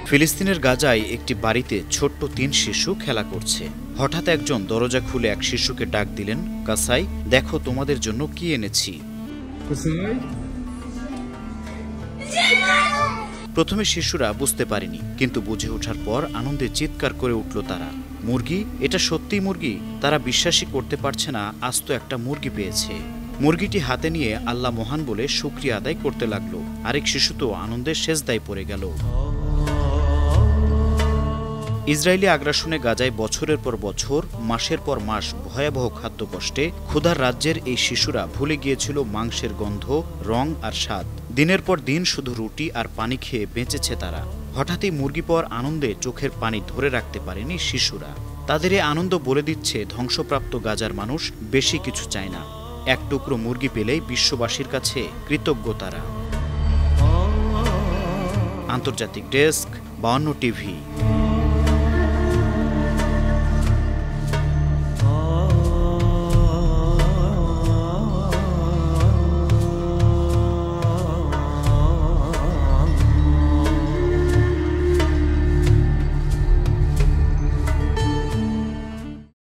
ফিলিস্তিনের গাজায় একটি বাড়িতে ছোট্ট ৩ শিশু খেলা করছে। হঠাৎ একজন দরজা খুলে এক শিশুকে ডাক দিলেন, কাসাই, দেখো তোমাদের জন্য কি এনেছি। প্রথমে শিশুরা বুঝতে পারেনি, কিন্তু বুঝে ওঠার পর আনন্দে চিৎকার করে উঠল তারা। মুরগি? এটা সত্যিই মুরগি। তারা বিশ্বাসই করতে পারছে না আজ তো একটা মুরগি পেয়েছে। মুরগিটি হাতে নিয়ে আল্লাহ মহান বলে শুকরিয়া আদায় করতে লাগলো। আরেক শিশু তো আনন্দের সেজদায় পড়ে গেল। ইসরায়েলি আগ্রাসনে গাজায় বছরের পর বছর, মাসের পর মাস ভয়াবহ খাদ্যকষ্টে ক্ষুধার রাজ্যের এই শিশুরা ভুলে গিয়েছিল মাংসের গন্ধ, রং আর স্বাদ। দিনের পর দিন শুধু রুটি আর পানি খেয়ে বেঁচেছে তারা। হঠাৎই মুরগি পাওয়ার আনন্দে চোখের পানি ধরে রাখতে পারেনি শিশুরা। তাদের এই আনন্দ বলে দিচ্ছে ধ্বংসপ্রাপ্ত গাজার মানুষ বেশি কিছু চায় না। এক টুকরো মুরগি পেলেই বিশ্ববাসীর কাছে কৃতজ্ঞ তারা। আন্তর্জাতিক ডেস্ক, 52 টিভি।